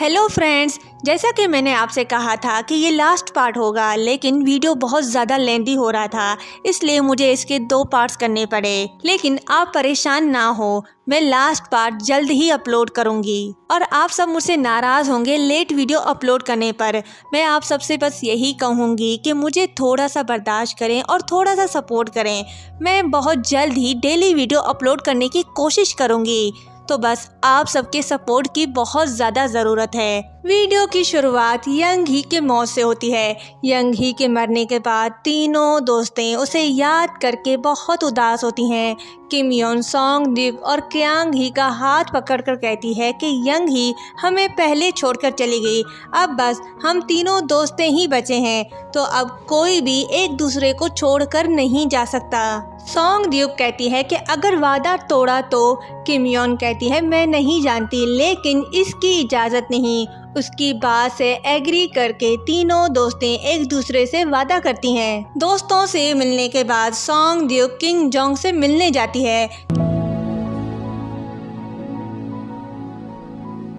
Hello friends, जैसा कि मैंने आपसे कहा था कि ये लास्ट पार्ट होगा, लेकिन वीडियो बहुत ज़्यादा लेंथी हो रहा था, इसलिए मुझे इसके 2 पार्ट्स करने पड़े। लेकिन आप परेशान ना हो, मैं लास्ट पार्ट जल्द ही अपलोड करूंगी। और आप सब मुझसे नाराज़ होंगे लेट वीडियो अपलोड करने पर। मैं आप सबसे बस यही कहूँगी कि मुझे थोड़ा सा बर्दाश्त करें और थोड़ा सा सपोर्ट करें। मैं बहुत जल्द ही डेली वीडियो अपलोड करने की कोशिश करूँगी, तो बस आप सबके सपोर्ट की बहुत ज़्यादा ज़रूरत है। वीडियो की शुरुआत यंग ही के मौत से होती है। यंग ही के मरने के बाद तीनों दोस्तें उसे याद करके बहुत उदास होती हैं। किम योन, सॉन्ग द्यूक और क्यांग ही का हाथ पकड़कर कहती है कि यंग ही हमें पहले छोड़कर चली गई, अब बस हम तीनों दोस्तें ही बचे हैं, तो अब कोई भी एक दूसरे को छोड़कर नहीं जा सकता। सॉन्ग द्यूक कहती है कि अगर वादा तोड़ा तो किम योन कहती है मैं नहीं जानती, लेकिन इसकी इजाज़त नहीं। उसकी बात से एग्री करके तीनों दोस्तें एक दूसरे से वादा करती हैं। दोस्तों से मिलने के बाद सॉन्ग द्यूक किंग जोंग से मिलने जाती है।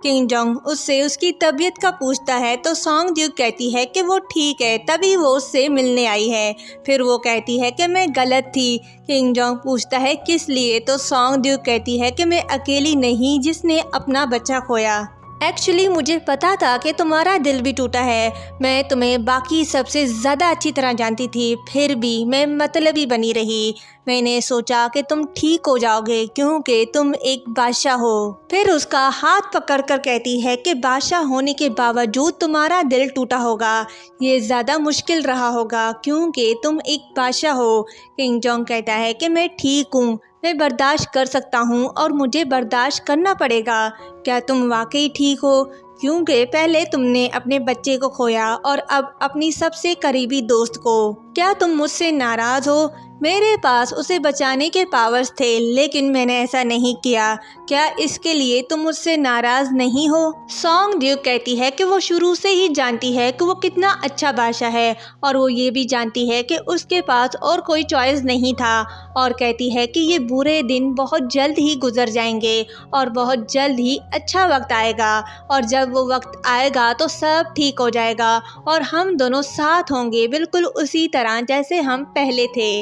किंग जोंग उससे उसकी तबीयत का पूछता है तो सॉन्ग द्यूक कहती है कि वो ठीक है, तभी वो उससे मिलने आई है। फिर वो कहती है कि मैं गलत थी। किंग जोंग पूछता है किस लिए, तो सॉन्ग द्यूक कहती है कि मैं अकेली नहीं जिसने अपना बच्चा खोया। एक्चुअली मुझे पता था कि तुम्हारा दिल भी टूटा है। मैं तुम्हें बाकी सबसे ज़्यादा अच्छी तरह जानती थी, फिर भी मैं मतलबी बनी रही। मैंने सोचा कि तुम ठीक हो जाओगे क्योंकि तुम एक बादशाह हो। फिर उसका हाथ पकड़कर कहती है कि बादशाह होने के बावजूद तुम्हारा दिल टूटा होगा, ये ज़्यादा मुश्किल रहा होगा क्योंकि तुम एक बादशाह हो। किंग जोंग कहता है कि मैं ठीक हूँ, मैं बर्दाश्त कर सकता हूँ और मुझे बर्दाश्त करना पड़ेगा। क्या तुम वाकई ठीक हो? क्योंकि पहले तुमने अपने बच्चे को खोया और अब अपनी सबसे करीबी दोस्त को। क्या तुम मुझसे नाराज़ हो? मेरे पास उसे बचाने के पावर्स थे, लेकिन मैंने ऐसा नहीं किया। क्या इसके लिए तुम मुझसे नाराज़ नहीं हो? सॉन्ग द्यूक कहती है कि वो शुरू से ही जानती है कि वो कितना अच्छा बादशाह है, और वो ये भी जानती है कि उसके पास और कोई चॉइस नहीं था, और कहती है कि ये बुरे दिन बहुत जल्द ही गुजर जाएंगे और बहुत जल्द ही अच्छा वक्त आएगा, और जब वो वक्त आएगा तो सब ठीक हो जाएगा और हम दोनों साथ होंगे बिल्कुल उसी तरह जैसे हम पहले थे।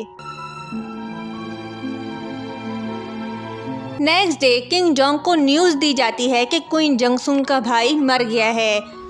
नेक्स्ट डे किंग जोंग को न्यूज़ दी जाती है कि क्वीन जंगसुन का भाई मर गया है।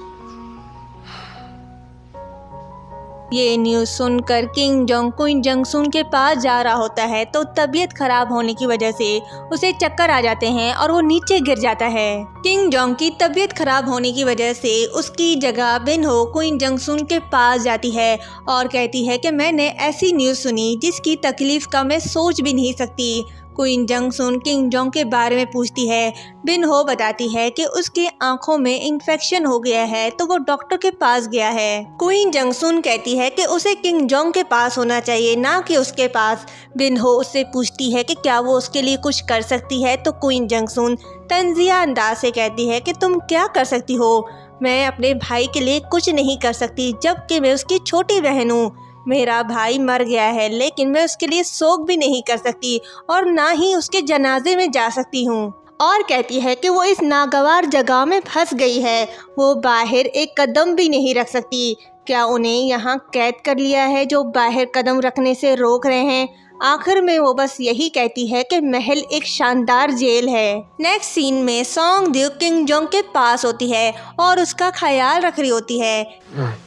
ये न्यूज़ सुनकर किंग जोंग क्वीन जंगसुन के पास जा रहा होता है, तो तबीयत खराब होने की वजह से उसे चक्कर आ जाते हैं और वो नीचे गिर जाता है। किंग जोंग की तबीयत खराब होने की वजह से उसकी जगह बिन हो क्वीन जंगसुन के पास जाती है और कहती है कि मैंने ऐसी न्यूज़ सुनी जिसकी तकलीफ़ का मैं सोच भी नहीं सकती। क्वीन जंगसुन किंग जोंग के बारे में पूछती है। बिन हो बताती है कि उसके आंखों में इन्फेक्शन हो गया है, तो वो डॉक्टर के पास गया है। क्वीन जंगसुन कहती है कि उसे किंग जोंग के पास होना चाहिए, ना कि उसके पास। बिन हो उससे पूछती है कि क्या वो उसके लिए कुछ कर सकती है, तो क्वीन जंगसुन तंजिया अंदाज से कहती है कि तुम क्या कर सकती हो? मैं अपने भाई के लिए कुछ नहीं कर सकती, जबकि मैं उसकी छोटी बहन हूँ। मेरा भाई मर गया है, लेकिन मैं उसके लिए शोक भी नहीं कर सकती और ना ही उसके जनाजे में जा सकती हूँ। और कहती है कि वो इस नागवार जगह में फंस गई है, वो बाहर एक कदम भी नहीं रख सकती। क्या उन्हें यहाँ कैद कर लिया है जो बाहर कदम रखने से रोक रहे हैं? आखिर में वो बस यही कहती है कि महल एक शानदार जेल है। नेक्स्ट सीन में सॉन्ग द्यूक किंग जोंग के पास होती है और उसका ख्याल रख रही होती है।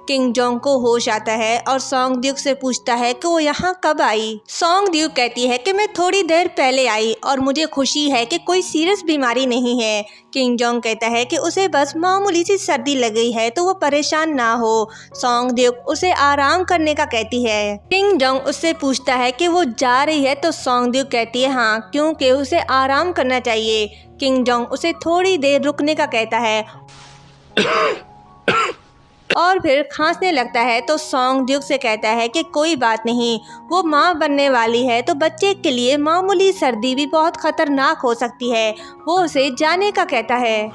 किंग जोंग को होश आता है और सॉन्ग द्यूक से पूछता है कि वो यहाँ कब आई। सॉन्ग द्यूक कहती है कि मैं थोड़ी देर पहले आई और मुझे खुशी है कि कोई सीरियस बीमारी नहीं है। किंग जोंग कहता है कि उसे बस मामूली सी सर्दी लग गई है, तो वो परेशान ना हो। सॉन्ग द्यूक उसे आराम करने का कहती है। किंग जोंग उससे पूछता है कि वो जा रही है, तो सॉन्ग द्यूक कहती है हाँ, क्योंकि उसे आराम करना चाहिए। किंग जोंग उसे थोड़ी देर रुकने का कहता है और फिर खांसने लगता है, तो सॉन्ग द्यूक से कहता है कि कोई बात नहीं, वो माँ बनने वाली है, तो बच्चे के लिए मामूली सर्दी भी बहुत खतरनाक हो सकती है। वो उसे जाने का कहता है।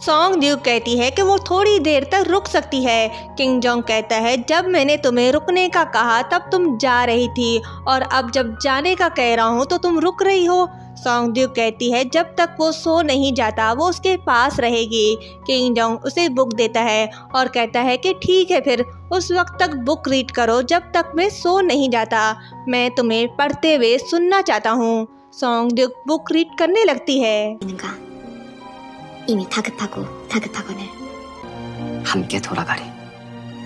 सॉन्ग ड्यूक कहती है कि वो थोड़ी देर तक रुक सकती है। किंग जोंग कहता है जब मैंने तुम्हें रुकने का कहा तब तुम जा रही थी और अब जब जाने का कह रहा हूँ तो तुम रुक रही हो। सॉन्ग ड्यूक कहती है जब तक वो सो नहीं जाता वो उसके पास रहेगी। किंग जोंग उसे बुक देता है और कहता है कि ठीक है फिर उस वक्त तक बुक रीड करो जब तक मैं सो नहीं जाता। मैं तुम्हें पढ़ते हुए सुनना चाहता हूँ। सॉन्ग ड्यूक बुक रीड करने लगती है। 이미 다급하거늘 함께 돌아가리.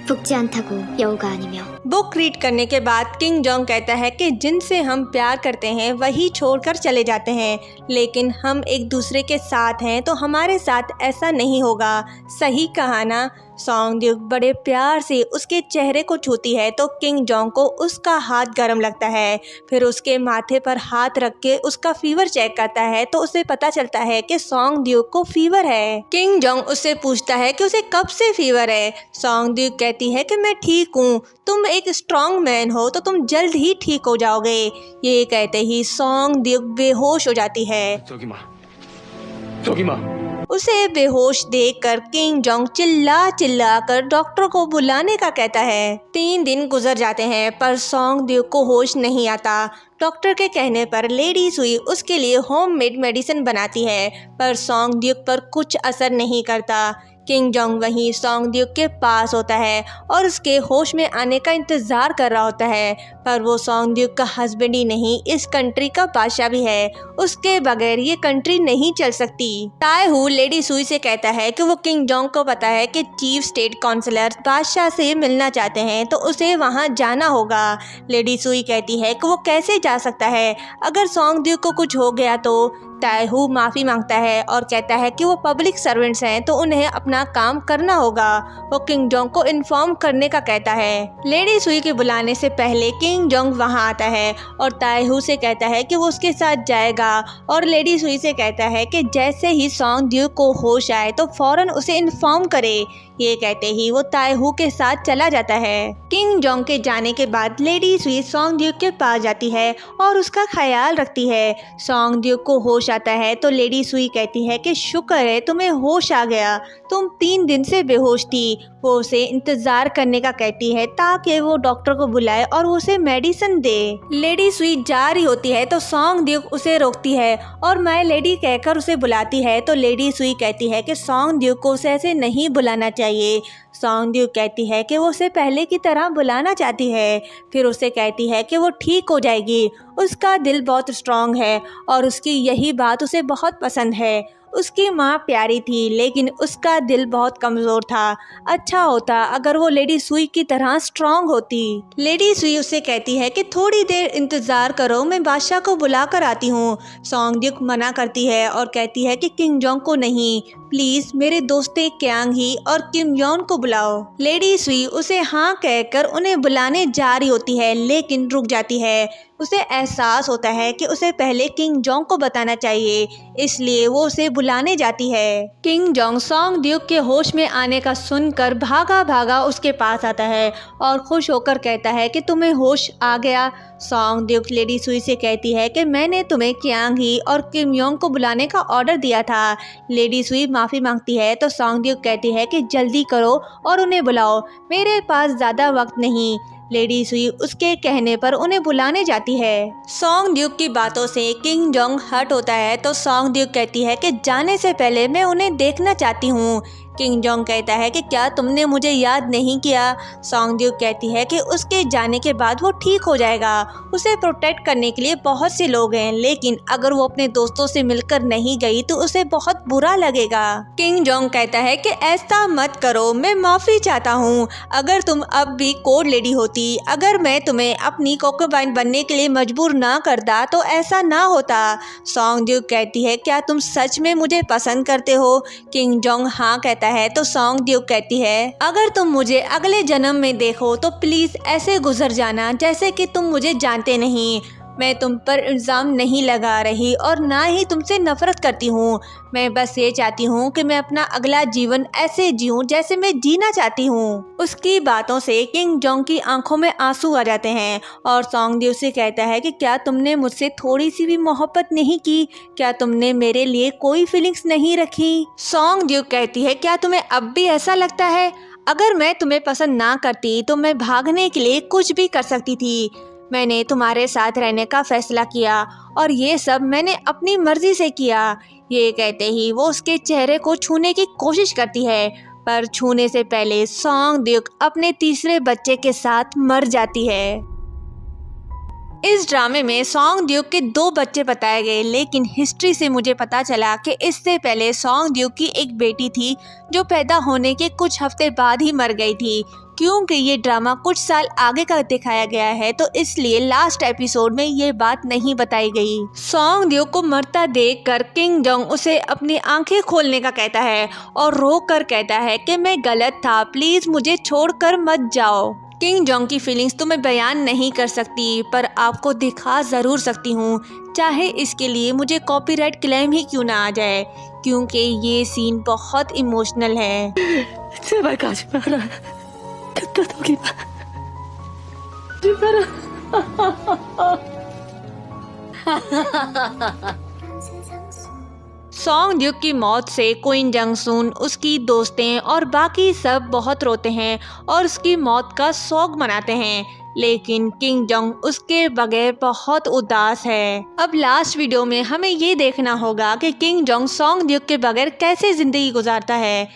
북지 않다고 여우가 아니며 बुक रीड करने के बाद किंग जोंग कहता है कि जिनसे हम प्यार करते हैं वही छोड़कर चले जाते हैं, लेकिन हम एक दूसरे के साथ हैं तो हमारे साथ ऐसा नहीं होगा। सही कहा ना। सॉन्ग ड्यूक बड़े प्यार से उसके चेहरे को छूती है तो किंग जोंग को उसका हाथ गर्म लगता है। फिर उसके माथे पर हाथ रख के उसका फीवर चेक करता है तो उसे पता चलता है कि सॉन्ग ड्यूक को फीवर है। किंग जोंग उससे पूछता है कि उसे कब से फीवर है। सॉन्ग ड्यूक कहती है कि मैं ठीक हूँ, तुम एक स्ट्रॉन्ग मैन हो तो तुम जल्द ही ठीक हो जाओगे। ये कहते ही सॉन्ग ड्यूक बेहोश हो जाती है। 저기 마. उसे बेहोश देखकर किंग जोंग चिल्ला कर डॉक्टर को बुलाने का कहता है। 3 दिन गुजर जाते हैं पर सॉन्ग ड्यूक को होश नहीं आता। डॉक्टर के कहने पर लेडी सुई उसके लिए होममेड मेडिसिन बनाती है पर सॉन्ग ड्यूक पर कुछ असर नहीं करता। किंग जोंग वहीं सॉन्ग ड्यूक के पास होता है और उसके होश में आने का इंतज़ार कर रहा होता है, पर वो सॉन्ग ड्यूक का हस्बैंड ही नहीं इस कंट्री का बादशाह भी है। उसके बगैर ये कंट्री नहीं चल सकती। ताए हु लेडी सुई से कहता है कि वो किंग जोंग को पता है कि चीफ स्टेट काउंसलर बादशाह से मिलना चाहते हैं तो उसे वहाँ जाना होगा। लेडी सुई कहती है कि वो कैसे जा सकता है, अगर सॉन्ग ड्यूक को कुछ हो गया तो। ताए हु माफ़ी मांगता है और कहता है कि वो पब्लिक सर्वेंट्स हैं तो उन्हें अपना काम करना होगा। वो किंग जोंग को इन्फॉर्म करने का कहता है। लेडी सुई के बुलाने से पहले किंग जोंग वहां आता है और ताए हु से कहता है कि वो उसके साथ जाएगा और लेडी सुई से कहता है कि जैसे ही सॉन्ग ड्यूक को होश आए तो फौरन उसे इन्फॉर्म करे। ये कहते ही वो ताए हु के साथ चला जाता है। किंग जोंग के जाने के बाद लेडी सुई सॉन्ग ड्यूक के पास जाती है और उसका ख्याल रखती है। सॉन्ग ड्यूक को होश आता है तो लेडी सुई कहती है कि शुक्र है तुम्हें होश आ गया, तुम 3 दिन से बेहोश थी। वो उसे इंतजार करने का कहती है ताकि वो डॉक्टर को बुलाए और वो उसे मेडिसिन दे। लेडी सुई जा रही होती है तो सॉन्ग ड्यूक उसे रोकती है और माय लेडी कहकर उसे बुलाती है तो लेडी सुई कहती है कि सॉन्ग ड्यूक को उसे ऐसे नहीं बुलाना चाहिए। सॉन्ग ड्यूक कहती है कि वो उसे पहले की तरह बुलाना चाहती है। फिर उसे कहती है कि वो ठीक हो जाएगी, उसका दिल बहुत स्ट्रांग है और उसकी यही बात उसे बहुत पसंद है। उसकी माँ प्यारी थी लेकिन उसका दिल बहुत कमज़ोर था। अच्छा होता अगर वो लेडी सुई की तरह स्ट्रांग होती। लेडी सुई उससे कहती है कि थोड़ी देर इंतज़ार करो, मैं बादशाह को बुला कर आती हूँ। सॉन्ग ड्यूक मना करती है और कहती है कि किंग जोंग को नहीं, प्लीज़ मेरे दोस्ते क्यांग ही और किम योन को बुलाओ। लेडी सुई उसे हाँ कहकर उन्हें बुलाने जा रही होती है लेकिन रुक जाती है। उसे एहसास होता है कि उसे पहले किंग जोंग को बताना चाहिए, इसलिए वो उसे बुलाने जाती है। किंग जोंग सॉन्ग ड्यूक के होश में आने का सुनकर भागा भागा उसके पास आता है और खुश होकर कहता है कि तुम्हें होश आ गया। सॉन्ग ड्यूक लेडी सुई से कहती है कि मैंने तुम्हें क्यांग ही और किम योंग को बुलाने का ऑर्डर दिया था। लेडी सुई माफ़ी मांगती है तो सॉन्ग ड्यूक कहती है कि जल्दी करो और उन्हें बुलाओ, मेरे पास ज़्यादा वक्त नहीं। लेडी सुई उसके कहने पर उन्हें बुलाने जाती है। सॉन्ग ड्यूक की बातों से किंग जोंग हर्ट होता है तो सॉन्ग ड्यूक कहती है कि जाने से पहले मैं उन्हें देखना चाहती हूँ। किंग जोंग कहता है कि क्या तुमने मुझे याद नहीं किया। सॉन्ग ड्यूक कहती है कि उसके जाने के बाद वो ठीक हो जाएगा, उसे प्रोटेक्ट करने के लिए बहुत से लोग हैं, लेकिन अगर वो अपने दोस्तों से मिलकर नहीं गई तो उसे बहुत बुरा लगेगा। किंग जोंग कहता है कि ऐसा मत करो, मैं माफ़ी चाहता हूँ। अगर तुम अब भी कोड लेडी होती, अगर मैं तुम्हें अपनी कोकोबाइन बनने के लिए मजबूर ना करता तो ऐसा ना होता। सॉन्ग ड्यूक कहती है क्या तुम सच में मुझे पसंद करते हो। किंग जोंग हाँ कहता है तो सॉन्ग ड्यूक कहती है अगर तुम मुझे अगले जन्म में देखो तो प्लीज ऐसे गुजर जाना जैसे कि तुम मुझे जानते नहीं। मैं तुम पर इल्ज़ाम नहीं लगा रही और ना ही तुमसे नफ़रत करती हूँ। मैं बस ये चाहती हूँ कि मैं अपना अगला जीवन ऐसे जीऊँ जैसे मैं जीना चाहती हूँ। उसकी बातों से किंग जोंग की आंखों में आंसू आ जाते हैं और सॉन्गड्यू से कहता है कि क्या तुमने मुझसे थोड़ी सी भी मोहब्बत नहीं की? क्या तुमने मेरे लिए कोई फीलिंग्स नहीं रखी? सॉन्गड्यू कहती है क्या तुम्हें अब भी ऐसा लगता है? अगर मैं तुम्हें पसंद ना करती तो मैं भागने के लिए कुछ भी कर सकती थी। मैंने तुम्हारे साथ रहने का फैसला किया और ये सब मैंने अपनी मर्जी से किया। ये कहते ही वो उसके चेहरे को छूने की कोशिश करती है, पर छूने से पहले सॉन्गड्यू अपने तीसरे बच्चे के साथ मर जाती है। इस ड्रामे में सॉन्गड्यू के 2 बच्चे बताए गए, लेकिन हिस्ट्री से मुझे पता चला कि इससे पहले सॉन्गड्यू की एक बेटी थी जो पैदा होने के कुछ हफ्ते बाद ही मर गई थी। क्योंकि ये ड्रामा कुछ साल आगे का दिखाया गया है तो इसलिए लास्ट एपिसोड में ये बात नहीं बताई गई। सॉन्गड्यू को मरता देखकर किंग जोंग उसे अपनी आंखें खोलने का कहता है और रो कर कहता है कि मैं गलत था, प्लीज मुझे छोड़कर मत जाओ। किंग जोंग की फीलिंग्स तो मैं बयान नहीं कर सकती, पर आपको दिखा ज़रूर सकती हूँ, चाहे इसके लिए मुझे कॉपीराइट क्लेम ही क्यों ना आ जाए, क्योंकि ये सीन बहुत इमोशनल है। 제발 가지 마라. 그깟 독이마. 가지 마라. सॉन्गड्यू की मौत से क्वीन जंगसून, उसकी दोस्तें और बाकी सब बहुत रोते हैं और उसकी मौत का शोक मनाते हैं, लेकिन किंग जोंग उसके बगैर बहुत उदास है। अब लास्ट वीडियो में हमें ये देखना होगा कि किंग जोंग सॉन्गड्यू के बगैर कैसे जिंदगी गुजारता है।